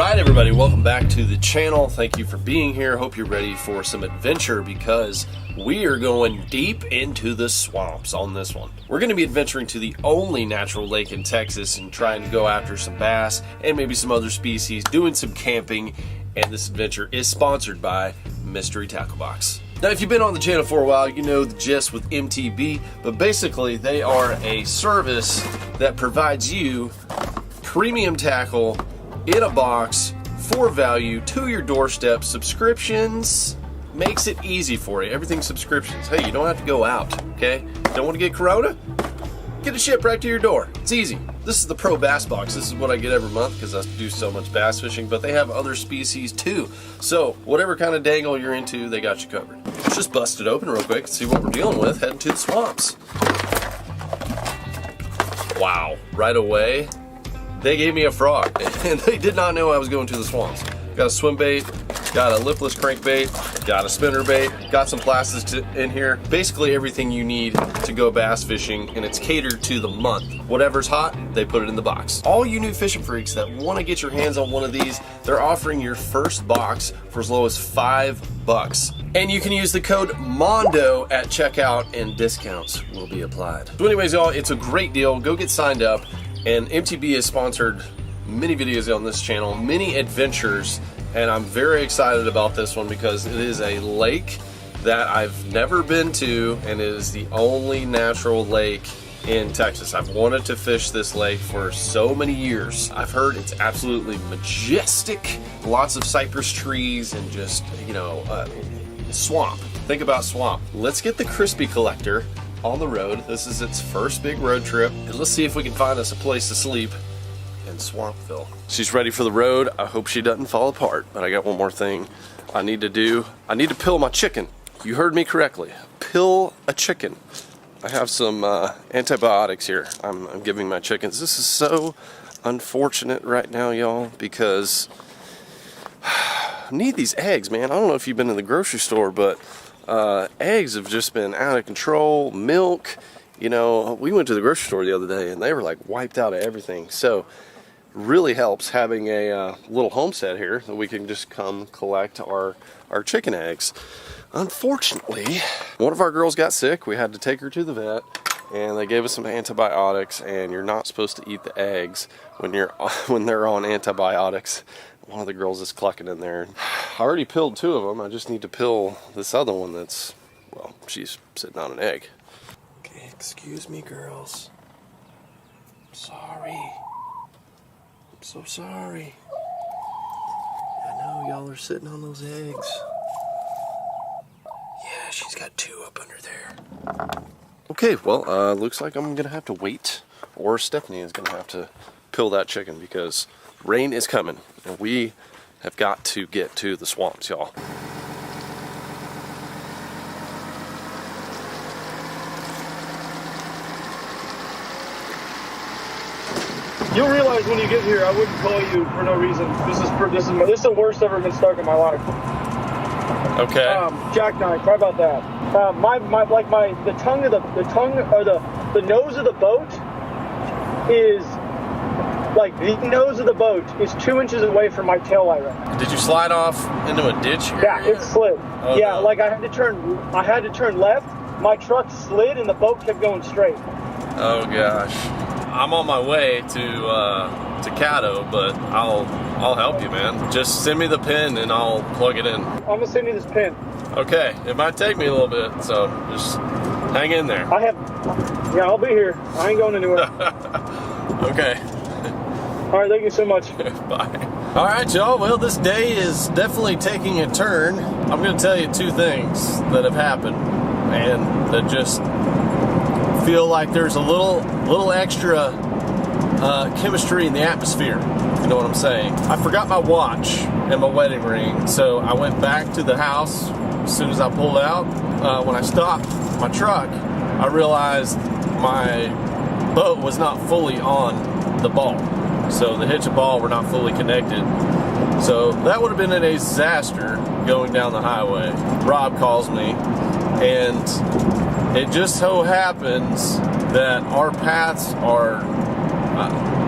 Alright everybody, welcome back to the channel. Thank you for being here. Hope you're ready for some adventure because we are going deep into the swamps on this one. We're going to be adventuring to the only natural lake in Texas and trying to go after some bass and maybe some other species, doing some camping, and this adventure is sponsored by Mystery Tackle Box. Now, if you've been on the channel for a while, you know the gist with MTB, but basically they are a service that provides you premium tackle in a box for value to your doorstep. Subscriptions makes it easy for you. Everything subscriptions. Hey, you don't have to go out, okay? Don't want to get Corona? Get it shipped right to your door. It's easy. This is the Pro Bass Box. This is what I get every month because I do so much bass fishing, but they have other species too. So whatever kind of dangle you're into, they got you covered. Let's just bust it open real quick and see what we're dealing with heading to the swamps. Wow, right away, they gave me a frog, and they did not know I was going to the swamps. Got a swim bait, got a lipless crankbait, got a spinner bait, got some plastics in here. Basically everything you need to go bass fishing, and it's catered to the month. Whatever's hot, they put it in the box. All you new fishing freaks that want to get your hands on one of these, they're offering your first box for as low as $5. And you can use the code MONDO at checkout and discounts will be applied. So anyways, y'all, it's a great deal. Go get signed up. And MTB has sponsored many videos on this channel, many adventures, and I'm very excited about this one because it is a lake that I've never been to, and it is the only natural lake in Texas. I've wanted to fish this lake for so many years. I've heard it's absolutely majestic, lots of cypress trees, and just, you know, swamp. Think about swamp. Let's get the Crispy Collector on the road. This is its first big road trip, and let's see if we can find us a place to sleep in Swampville. She's ready for the road. I hope she doesn't fall apart, but I got one more thing I need to do. I need to pill my chicken. You heard me correctly. Pill a chicken. I have some antibiotics here I'm giving my chickens. This is so unfortunate right now, y'all, because I need these eggs, man. I don't know if you've been in the grocery store, but eggs have just been out of control. Milk, you know, we went to the grocery store the other day and they were like wiped out of everything. So really helps having a little homestead here that we can just come collect our chicken eggs. Unfortunately, one of our girls got sick. We had to take her to the vet, and they gave us some antibiotics, and you're not supposed to eat the eggs when they're on antibiotics. One of the girls is clucking in there. I already pilled 2 of them. I just need to pill this other one that's, well, she's sitting on an egg. Okay, excuse me, girls. I'm sorry. I'm so sorry. I know y'all are sitting on those eggs. Yeah, she's got 2 up under there. Okay, well, looks like I'm gonna have to wait, or Stephanie is gonna have to pill that chicken because rain is coming, and we have got to get to the swamps, y'all. You'll realize when you get here, I wouldn't call you for no reason. This is the worst I've ever been stuck in my life. Okay. Jackknife. How about that? The nose of the boat is. Like, the nose of the boat is 2 inches away from my tail light right now. Did you slide off into a ditch here? Yeah, it slid. Oh, yeah, no. like I had to turn left. My truck slid and the boat kept going straight. Oh gosh. I'm on my way to Caddo, but I'll help you, man. Just send me the pin and I'll plug it in. I'm gonna send you this pin. Okay, it might take me a little bit, so just hang in there. Yeah, I'll be here. I ain't going anywhere. Okay. All right, thank you so much. Bye. All right, y'all. Well, this day is definitely taking a turn. I'm going to tell you 2 things that have happened and that just feel like there's a little extra chemistry in the atmosphere. You know what I'm saying? I forgot my watch and my wedding ring, so I went back to the house as soon as I pulled out. When I stopped my truck, I realized my boat was not fully on the ball. So the hitch and ball were not fully connected. So that would have been a disaster going down the highway. Rob calls me, and it just so happens that our paths are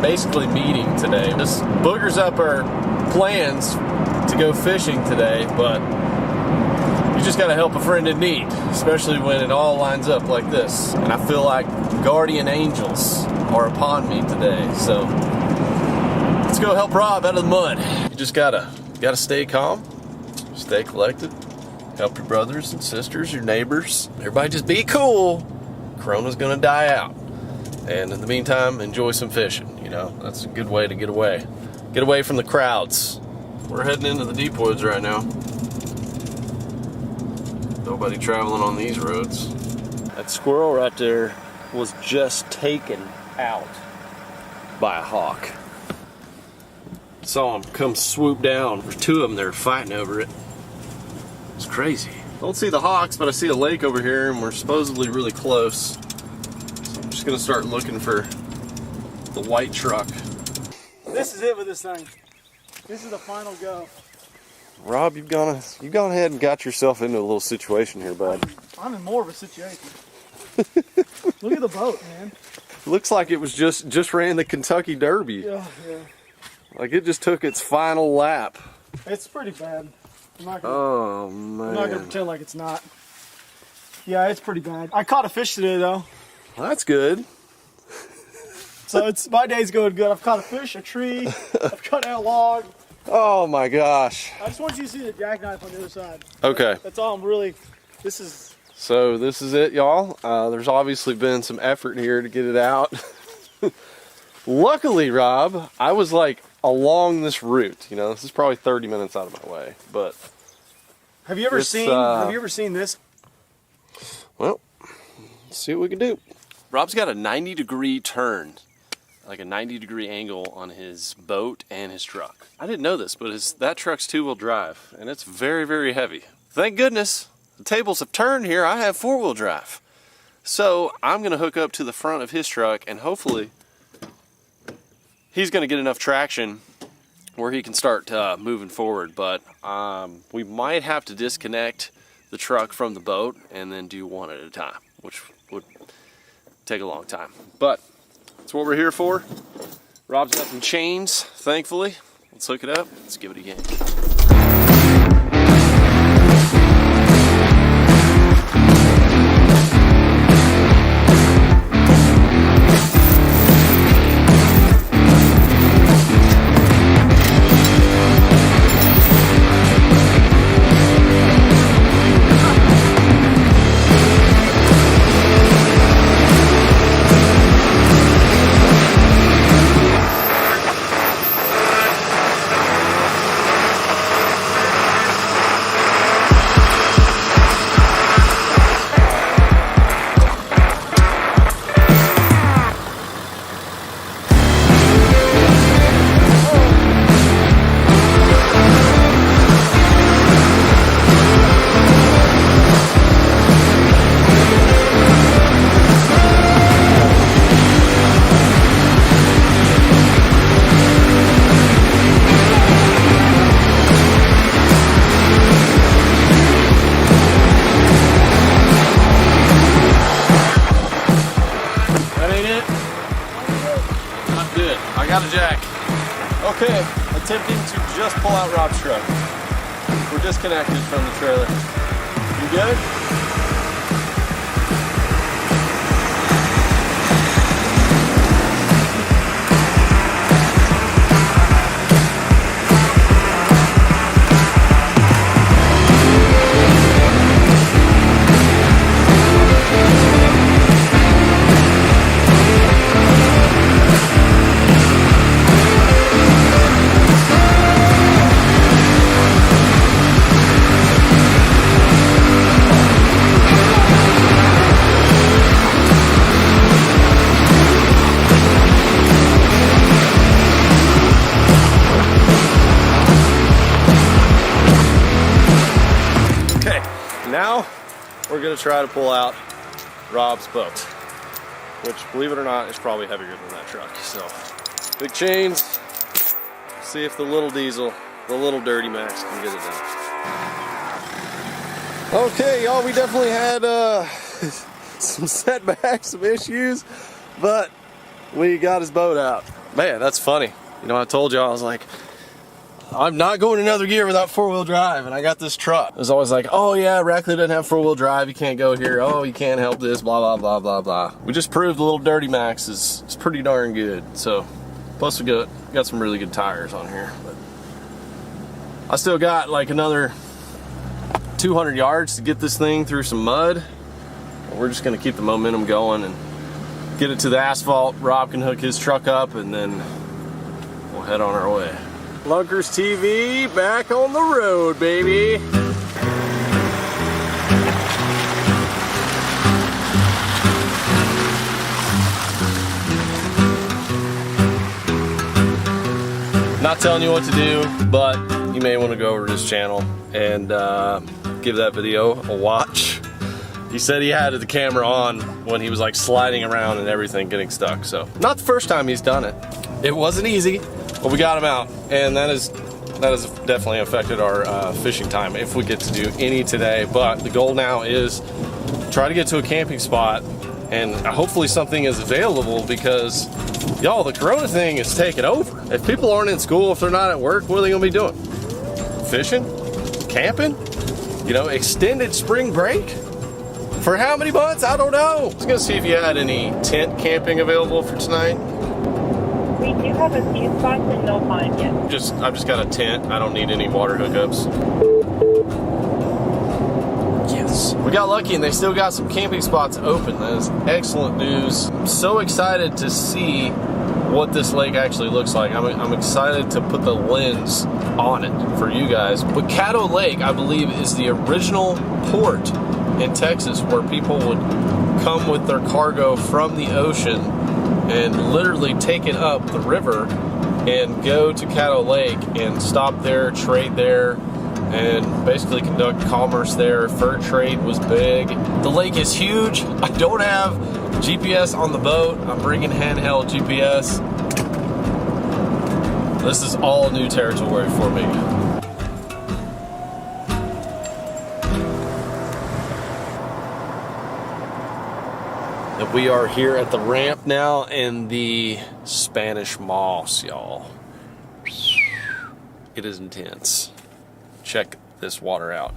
basically meeting today. This boogers up our plans to go fishing today, but you just gotta help a friend in need, especially when it all lines up like this. And I feel like guardian angels are upon me today. So let's go help Rob out of the mud. You just gotta stay calm, stay collected, help your brothers and sisters, your neighbors. Everybody just be cool. Corona's gonna die out. And in the meantime, enjoy some fishing. You know, that's a good way to get away. Get away from the crowds. We're heading into the deep woods right now. Nobody traveling on these roads. That squirrel right there was just taken out by a hawk. Saw him come swoop down. There's two of them there fighting over it. It's crazy. Don't see the hawks, but I see a lake over here, and we're supposedly really close. So I'm just gonna start looking for the white truck. This is it with this thing. This is the final go. Rob, you've gone ahead and got yourself into a little situation here, bud. I'm in more of a situation. Look at the boat, man. Looks like it was just ran the Kentucky Derby. Yeah. Like it just took its final lap. It's pretty bad. I'm not gonna pretend like it's not. Yeah, it's pretty bad. I caught a fish today though. Well, that's good. So my day's going good. I've caught a fish, a tree, I've cut out a log. Oh my gosh. I just want you to see the jackknife on the other side. Okay. That's all I'm really, So this is it, y'all. There's obviously been some effort here to get it out. Luckily, Rob, I was like along this route. You know, this is probably 30 minutes out of my way, but Have you ever seen this? Well, let's see what we can do. Rob's got a 90-degree turn, like a 90-degree angle on his boat and his truck. I didn't know this, but that truck's two-wheel drive, and it's very, very heavy. Thank goodness the tables have turned here. I have four-wheel drive. So I'm going to hook up to the front of his truck, and hopefully he's going to get enough traction where he can start moving forward. But we might have to disconnect the truck from the boat and then do one at a time, which would take a long time. But that's what we're here for. Rob's got some chains, thankfully. Let's hook it up. Let's give it a game. Got a jack. Okay, attempting to just pull out Rob's truck. We're disconnected from the trailer. You good? Now we're going to try to pull out Rob's boat, which, believe it or not, is probably heavier than that truck. So big chains. See if the little diesel, the little Dirty Max, can get it done. Okay, y'all, we definitely had some setbacks, some issues, but we got his boat out. Man, that's funny. You know, I told you, I was like, I'm not going another gear without 4-wheel drive, and I got this truck. It was always like, oh yeah, Rackley doesn't have 4-wheel drive, you can't go here, oh, you can't help this, blah, blah, blah, blah, blah. We just proved the little Dirty Max is pretty darn good. So, plus we got some really good tires on here. But I still got like another 200 yards to get this thing through some mud. We're just gonna keep the momentum going and get it to the asphalt. Rob can hook his truck up, and then we'll head on our way. Lunkers TV back on the road, baby. Not telling you what to do, but you may want to go over to his channel and give that video a watch. He said he had the camera on when he was like sliding around and everything getting stuck. So not the first time he's done it. It wasn't easy, but we got him out, and that has definitely affected our fishing time if we get to do any today. But the goal now is try to get to a camping spot, and hopefully something is available, because y'all, the corona thing is taking over. If people aren't in school, if they're not at work, what are they gonna be doing? Fishing? Camping? You know, extended spring break? For how many months? I don't know. I was gonna see if you had any tent camping available for tonight. We do have a few spots in no time yet. I've just got a tent. I don't need any water hookups. Yes. We got lucky and they still got some camping spots open. That is excellent news. I'm so excited to see what this lake actually looks like. I'm excited to put the lens on it for you guys. But Caddo Lake, I believe, is the original port in Texas where people would come with their cargo from the ocean and literally take it up the river and go to Caddo Lake and stop there, trade there, and basically conduct commerce there. Fur trade was big. The lake is huge. I don't have GPS on the boat. I'm bringing handheld GPS. This is all new territory for me. And we are here at the ramp now in the Spanish Moss, y'all. It is intense. Check this water out.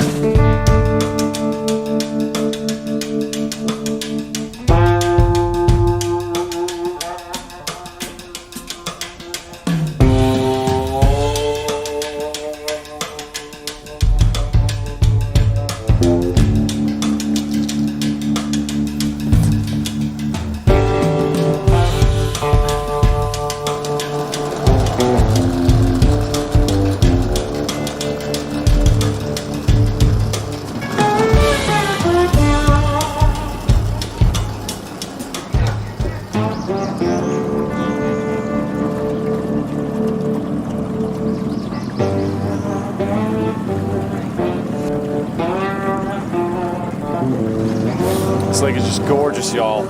This lake is just gorgeous, y'all.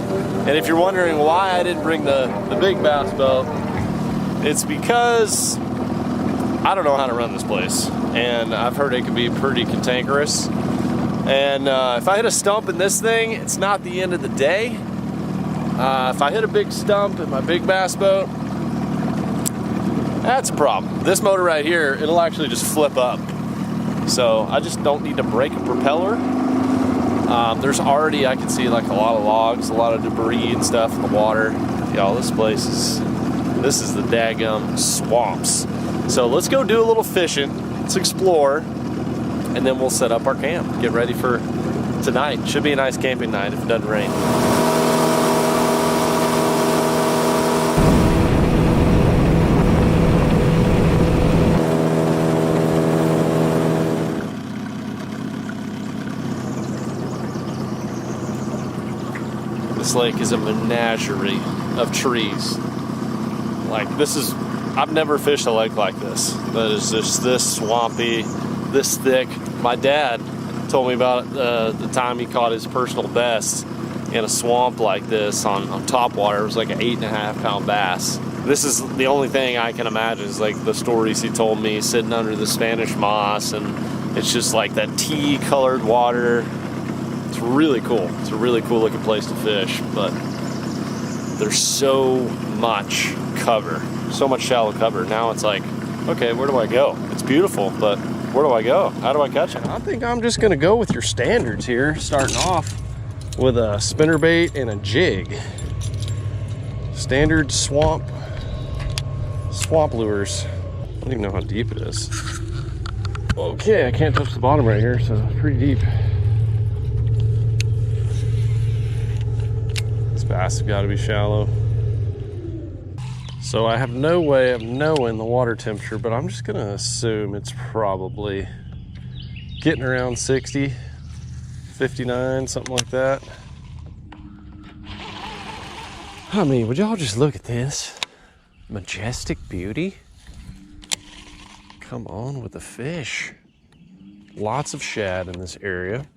And if you're wondering why I didn't bring the big bass boat, it's because I don't know how to run this place. And I've heard it can be pretty cantankerous. And if I hit a stump in this thing, it's not the end of the day. If I hit a big stump in my big bass boat, that's a problem. This motor right here, it'll actually just flip up. So I just don't need to break a propeller. There's already, I can see like a lot of logs, a lot of debris and stuff in the water. Y'all, this is the daggum swamps. So let's go do a little fishing, let's explore, and then we'll set up our camp, get ready for tonight. Should be a nice camping night if it doesn't rain. This lake is a menagerie of trees. Like, I've never fished a lake like this. That is just this swampy, this thick. My dad told me about the time he caught his personal best in a swamp like this on topwater. It was like an 8.5 pound bass. This is the only thing I can imagine is like the stories he told me sitting under the Spanish moss, and it's just like that tea colored water. It's really cool. It's a really cool looking place to fish, but there's so much cover. so much shallow cover. Now it's like, okay, where do I go? It's beautiful, but where do I go? How do I catch it? I think I'm just gonna go with your standards here, starting off with a spinnerbait and a jig. Standard swamp lures. I don't even know how deep it is. Okay, I can't touch the bottom right here, so it's pretty deep. This bass has got to be shallow. So I have no way of knowing the water temperature, but I'm just gonna assume it's probably getting around 60, 59, something like that. I mean, would y'all just look at this majestic beauty? Come on with the fish. Lots of shad in this area.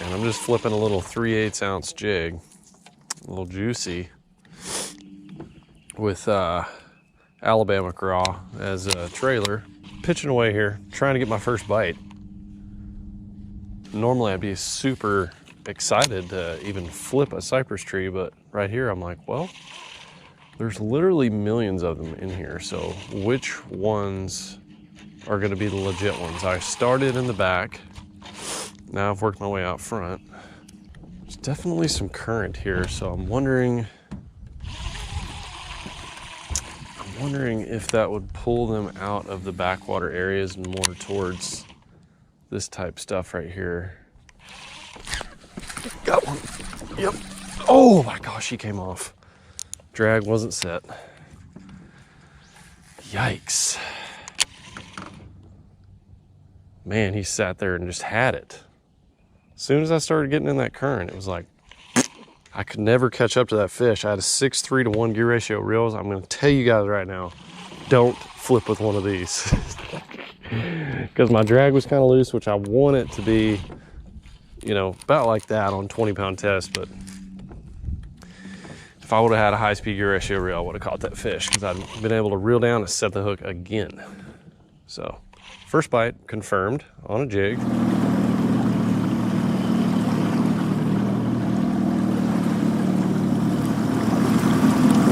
And I'm just flipping a little 3/8 ounce jig, a little juicy, with Alabama craw as a trailer. Pitching away here, trying to get my first bite. Normally I'd be super excited to even flip a cypress tree, but right here I'm like, well, there's literally millions of them in here, so which ones are gonna be the legit ones? I started in the back, now I've worked my way out front. There's definitely some current here, so I'm wondering if that would pull them out of the backwater areas and more towards this type stuff right here. Got one. Yep. Oh my gosh, he came off. Drag wasn't set. Yikes. Man, he sat there and just had it. As soon as I started getting in that current, it was like, I could never catch up to that fish. I had a 6:3 to 1 gear ratio reels. I'm gonna tell you guys right now, don't flip with one of these. Because my drag was kind of loose, which I want it to be, you know, about like that on 20-pound test, but if I would have had a high-speed gear ratio reel, I would have caught that fish because I'd been able to reel down and set the hook again. So, first bite confirmed on a jig.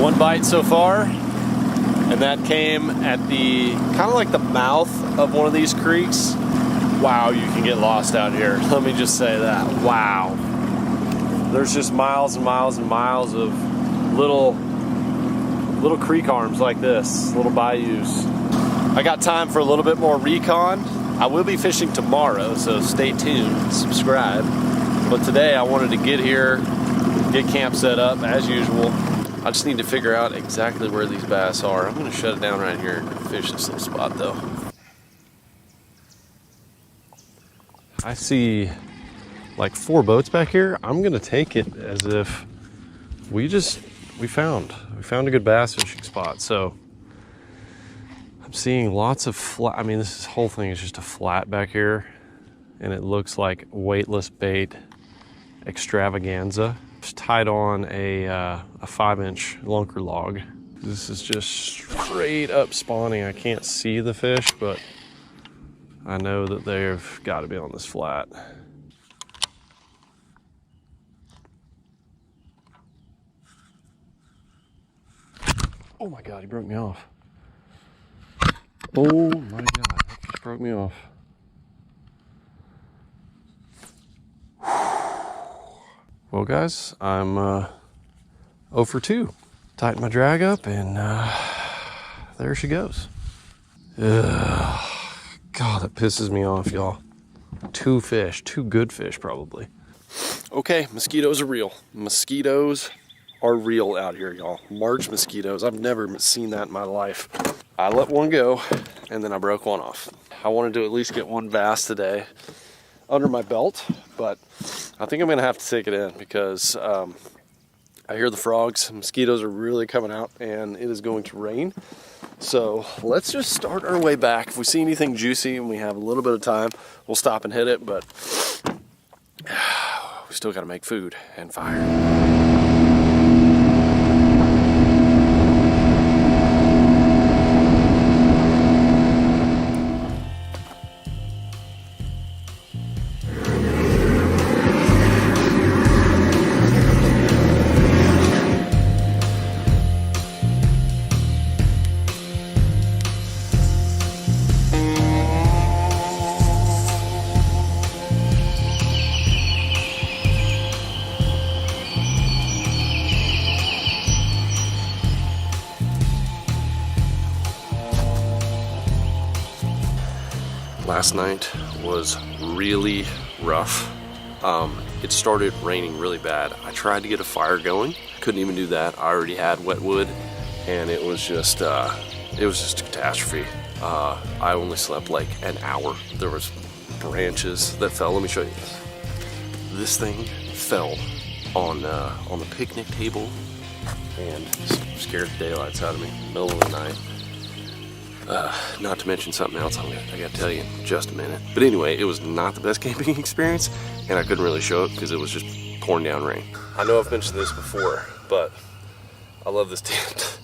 One bite so far, and that came at the kind of like the mouth of one of these creeks. Wow, you can get lost out here. Let me just say that. Wow. There's just miles and miles and miles of little creek arms like this, little bayous. I got time for a little bit more recon. I will be fishing tomorrow, so stay tuned, subscribe. But today I wanted to get here, get camp set up as usual. I just need to figure out exactly where these bass are. I'm gonna shut it down right here and fish this little spot though. I see like 4 boats back here. I'm gonna take it as if we found a good bass fishing spot. So I'm seeing lots of flat. I mean, this whole thing is just a flat back here, and it looks like weightless bait extravaganza. Just tied on a 5-inch lunker log. This is just straight up spawning. I can't see the fish, but I know that they've got to be on this flat. Oh my God, he broke me off. Oh my God, he just broke me off. Well guys, I'm 0 for 2. Tighten my drag up and there she goes. Ugh. God, that pisses me off, y'all. 2 fish, 2 good fish probably. Okay, mosquitoes are real. Mosquitoes are real out here, y'all. March mosquitoes. I've never seen that in my life. I let one go and then I broke one off. I wanted to at least get 1 bass today under my belt, but I think I'm gonna have to take it in because I hear the frogs. Mosquitoes are really coming out and it is going to rain. So let's just start our way back. If we see anything juicy and we have a little bit of time, we'll stop and hit it, but we still gotta make food and fire. Last night was really rough. It started raining really bad. I tried to get a fire going. Couldn't even do that. I already had wet wood, and it was just a catastrophe. I only slept like an hour. There was branches that fell. Let me show you this. This thing fell on the picnic table and scared the daylights out of me, middle of the night. Not to mention something else I gotta tell you in just a minute. But anyway, it was not the best camping experience, and I couldn't really show it because it was just pouring down rain. I know I've mentioned this before, but I love this tent.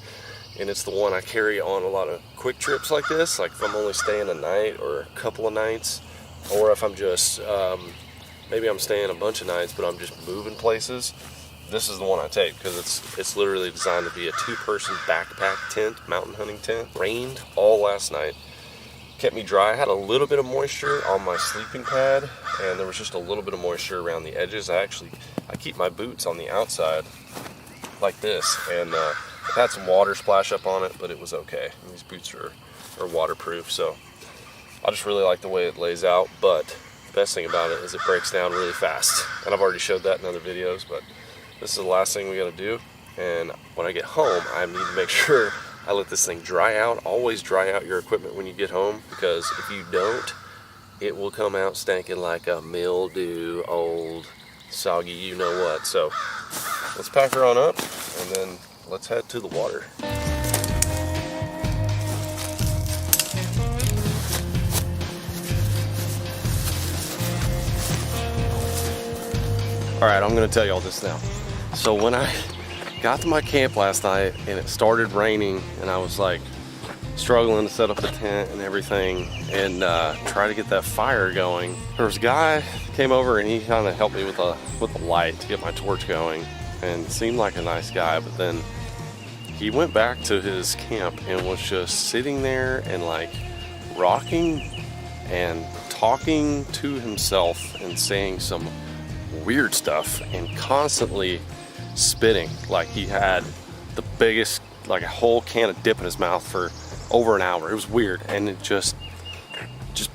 And it's the one I carry on a lot of quick trips like this, like if I'm only staying a night or a couple of nights, or if I'm just, maybe I'm staying a bunch of nights, but I'm just moving places. This is the one I take because it's literally designed to be a 2-person backpack tent, mountain hunting tent. Rained all last night, kept me dry. I had a little bit of moisture on my sleeping pad, and there was just a little bit of moisture around the edges. I keep my boots on the outside like this, and I've had some water splash up on it, but it was okay. And these boots are waterproof, so I just really like the way it lays out. But the best thing about it is it breaks down really fast, and I've already showed that in other videos, but this is the last thing we gotta do. And when I get home, I need to make sure I let this thing dry out. Always dry out your equipment when you get home, because if you don't, it will come out stinking like a mildew, old, soggy, you know what. So let's pack her on up, and then let's head to the water. All right, I'm gonna tell you all this now. So when I got to my camp last night and it started raining, and I was like struggling to set up the tent and everything and try to get that fire going, there was a guy that came over and he kind of helped me with the light to get my torch going, and seemed like a nice guy. But then he went back to his camp and was just sitting there and like rocking and talking to himself and saying some weird stuff and constantly spitting. Like he had the biggest, like a whole can of dip in his mouth for over an hour. It was weird, and it just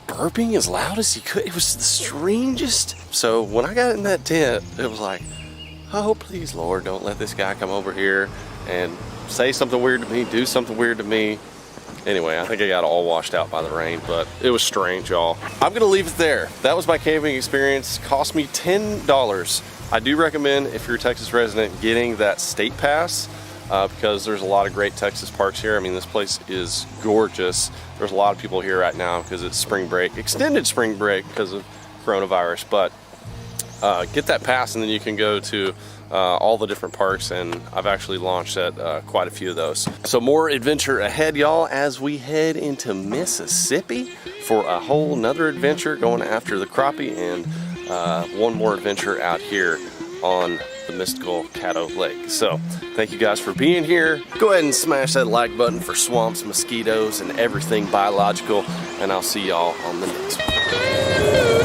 burping as loud as he could. It was the strangest. So when I got in that tent, it was like, oh please Lord, don't let this guy come over here and say something weird to me, do something weird to me. Anyway, I think I got all washed out by the rain, but it was strange, y'all. I'm gonna leave it there. That was my camping experience. Cost me $10. I do recommend, if you're a Texas resident, getting that state pass because there's a lot of great Texas parks here. I mean, this place is gorgeous. There's a lot of people here right now because it's spring break, extended spring break because of coronavirus, but get that pass and then you can go to all the different parks, and I've actually launched at quite a few of those. So more adventure ahead, y'all, as we head into Mississippi for a whole nother adventure going after the crappie, and one more adventure out here on the mystical Caddo Lake. So thank you guys for being here. Go ahead and smash that like button for swamps, mosquitoes, and everything biological, and I'll see y'all on the next one.